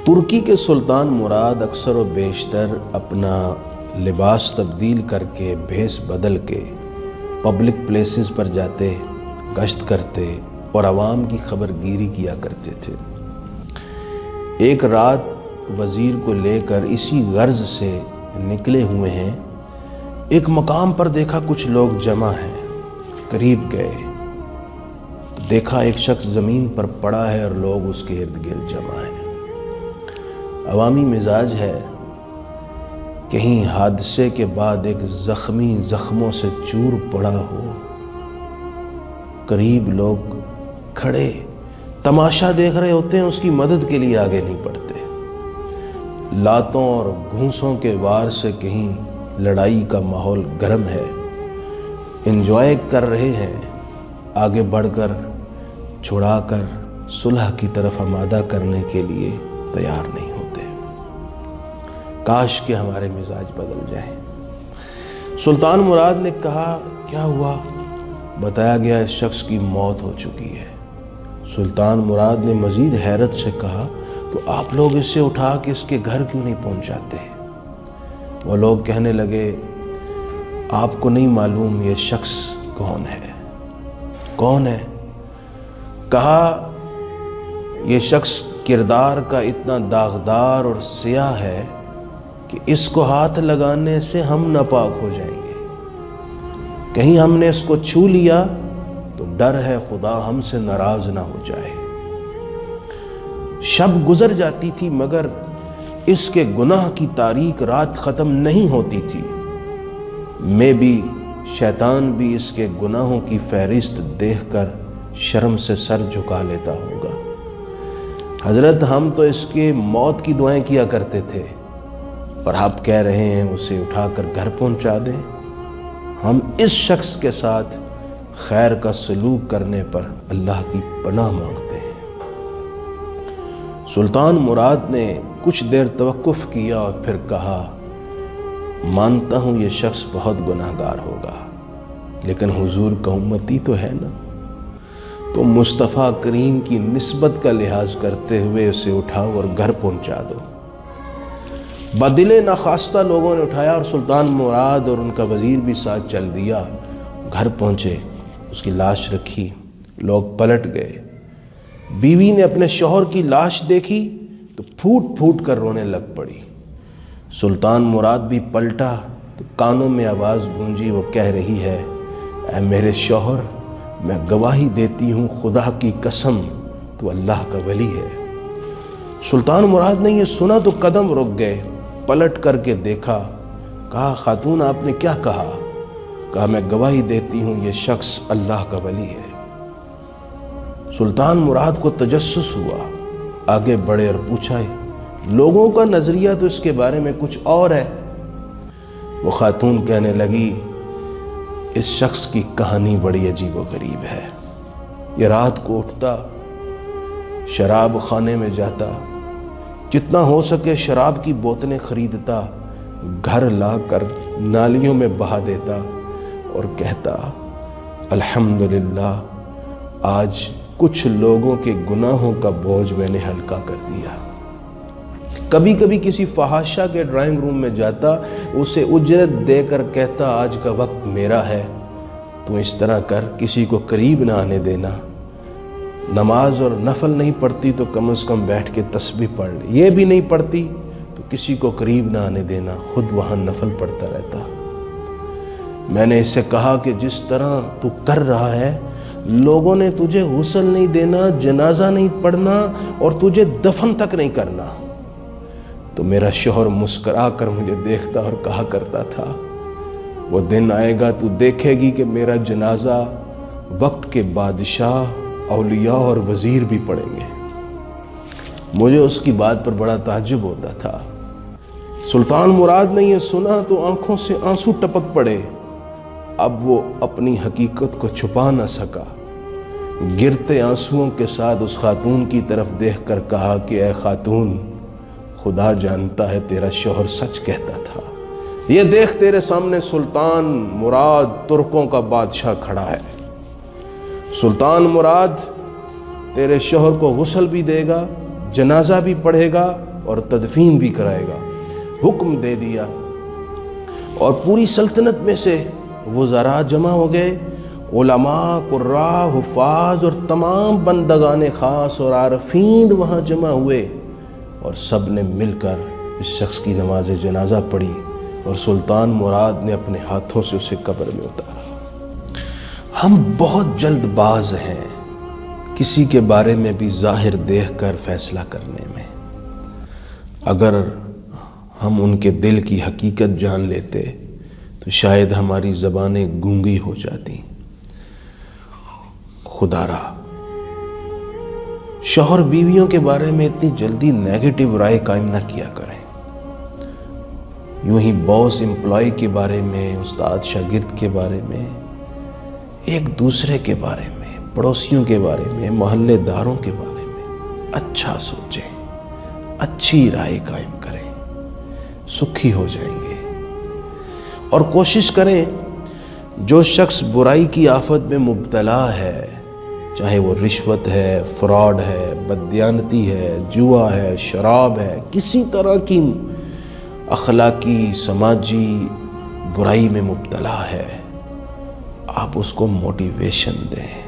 ترکی کے سلطان مراد اکثر و بیشتر اپنا لباس تبدیل کر کے بھیس بدل کے پبلک پلیسز پر جاتے، گشت کرتے اور عوام کی خبر گیری کیا کرتے تھے۔ ایک رات وزیر کو لے کر اسی غرض سے نکلے ہوئے ہیں، ایک مقام پر دیکھا کچھ لوگ جمع ہیں، قریب گئے تو دیکھا ایک شخص زمین پر پڑا ہے اور لوگ اس کے ارد گرد جمع ہیں۔ عوامی مزاج ہے، کہیں حادثے کے بعد ایک زخمی زخموں سے چور پڑا ہو، قریب لوگ کھڑے تماشا دیکھ رہے ہوتے ہیں، اس کی مدد کے لیے آگے نہیں بڑھتے۔ لاتوں اور گھونسوں کے وار سے کہیں لڑائی کا ماحول گرم ہے، انجوائے کر رہے ہیں، آگے بڑھ کر چھڑا کر صلح کی طرف آمادہ کرنے کے لیے تیار نہیں ہوتے۔ کاش کہ ہمارے مزاج بدل جائیں۔ سلطان مراد نے کہا کیا ہوا؟ بتایا گیا اس شخص کی موت ہو چکی ہے۔ سلطان مراد نے مزید حیرت سے کہا تو آپ لوگ اسے اٹھا کے اس کے گھر کیوں نہیں پہنچاتے؟ وہ لوگ کہنے لگے آپ کو نہیں معلوم یہ شخص کون ہے؟ کون ہے؟ کہا یہ شخص کردار کا اتنا داغدار اور سیاہ ہے کہ اس کو ہاتھ لگانے سے ہم ناپاک ہو جائیں گے۔ کہیں ہم نے اس کو چھو لیا تو ڈر ہے خدا ہم سے ناراض نہ ہو جائے۔ شب گزر جاتی تھی مگر اس کے گناہ کی تاریک رات ختم نہیں ہوتی تھی۔ میں بھی شیطان بھی اس کے گناہوں کی فہرست دیکھ کر شرم سے سر جھکا لیتا ہوگا۔ حضرت ہم تو اس کے موت کی دعائیں کیا کرتے تھے اور آپ کہہ رہے ہیں اسے اٹھا کر گھر پہنچا دیں۔ ہم اس شخص کے ساتھ خیر کا سلوک کرنے پر اللہ کی پناہ مانگتے ہیں۔ سلطان مراد نے کچھ دیر توقف کیا اور پھر کہا مانتا ہوں یہ شخص بہت گناہگار ہوگا، لیکن حضور کا امتی تو ہے نا، تو مصطفیٰ کریم کی نسبت کا لحاظ کرتے ہوئے اسے اٹھاؤ اور گھر پہنچا دو۔ بدل ناخواستہ لوگوں نے اٹھایا اور سلطان مراد اور ان کا وزیر بھی ساتھ چل دیا۔ گھر پہنچے، اس کی لاش رکھی، لوگ پلٹ گئے۔ بیوی نے اپنے شوہر کی لاش دیکھی تو پھوٹ پھوٹ کر رونے لگ پڑی۔ سلطان مراد بھی پلٹا تو کانوں میں آواز گونجی، وہ کہہ رہی ہے اے میرے شوہر، میں گواہی دیتی ہوں خدا کی قسم تو اللہ کا ولی ہے۔ سلطان مراد نے یہ سنا تو قدم رک گئے، پلٹ کر کے دیکھا، کہا خاتون آپ نے کیا کہا؟ کہا میں گواہی دیتی ہوں یہ شخص اللہ کا ولی ہے۔ سلطان مراد کو تجسس ہوا، آگے بڑھے اور پوچھا لوگوں کا نظریہ تو اس کے بارے میں کچھ اور ہے۔ وہ خاتون کہنے لگی اس شخص کی کہانی بڑی عجیب و غریب ہے۔ یہ رات کو اٹھتا، شراب خانے میں جاتا، جتنا ہو سکے شراب کی بوتلیں خریدتا، گھر لا کر نالیوں میں بہا دیتا اور کہتا الحمدللہ آج کچھ لوگوں کے گناہوں کا بوجھ میں نے ہلکا کر دیا۔ کبھی کبھی کسی فحاشہ کے ڈرائنگ روم میں جاتا، اسے اجرت دے کر کہتا آج کا وقت میرا ہے، تو اس طرح کر کسی کو قریب نہ آنے دینا۔ نماز اور نفل نہیں پڑھتی تو کم از کم بیٹھ کے تسبیح پڑھ لے، یہ بھی نہیں پڑھتی تو کسی کو قریب نہ آنے دینا، خود وہاں نفل پڑھتا رہتا۔ میں نے اس سے کہا کہ جس طرح تو کر رہا ہے لوگوں نے تجھے غسل نہیں دینا، جنازہ نہیں پڑھنا اور تجھے دفن تک نہیں کرنا۔ تو میرا شوہر مسکرا کر مجھے دیکھتا اور کہا کرتا تھا وہ دن آئے گا تو دیکھے گی کہ میرا جنازہ وقت کے بادشاہ، اولیاء اور وزیر بھی پڑھیں گے۔ مجھے اس کی بات پر بڑا تعجب ہوتا تھا۔ سلطان مراد نے یہ سنا تو آنکھوں سے آنسو ٹپک پڑے۔ اب وہ اپنی حقیقت کو چھپا نہ سکا، گرتے آنسوؤں کے ساتھ اس خاتون کی طرف دیکھ کر کہا کہ اے خاتون، خدا جانتا ہے تیرا شوہر سچ کہتا تھا۔ یہ دیکھ تیرے سامنے سلطان مراد ترکوں کا بادشاہ کھڑا ہے۔ سلطان مراد تیرے شوہر کو غسل بھی دے گا، جنازہ بھی پڑھے گا اور تدفین بھی کرائے گا، حکم دے دیا۔ اور پوری سلطنت میں سے وزراء جمع ہو گئے، علماء، قراء، حفاظ اور تمام بندگان خاص اور عارفین وہاں جمع ہوئے، اور سب نے مل کر اس شخص کی نماز جنازہ پڑھی، اور سلطان مراد نے اپنے ہاتھوں سے اسے قبر میں اتارا۔ ہم بہت جلد باز ہیں کسی کے بارے میں بھی ظاہر دیکھ کر فیصلہ کرنے میں۔ اگر ہم ان کے دل کی حقیقت جان لیتے تو شاید ہماری زبانیں گونگی ہو جاتی۔ خدا را، شوہر بیویوں کے بارے میں اتنی جلدی نیگیٹو رائے قائم نہ کیا کریں۔ یوں ہی باس امپلائی کے بارے میں، استاد شاگرد کے بارے میں، ایک دوسرے کے بارے میں، پڑوسیوں کے بارے میں، محلے داروں کے بارے میں اچھا سوچیں، اچھی رائے قائم کریں، سکھی ہو جائیں گے۔ اور کوشش کریں جو شخص برائی کی آفت میں مبتلا ہے، چاہے وہ رشوت ہے، فراڈ ہے، بددیانتی ہے، جوا ہے، شراب ہے، کسی طرح کی اخلاقی سماجی برائی میں مبتلا ہے، آپ اس کو موٹیویشن دیں،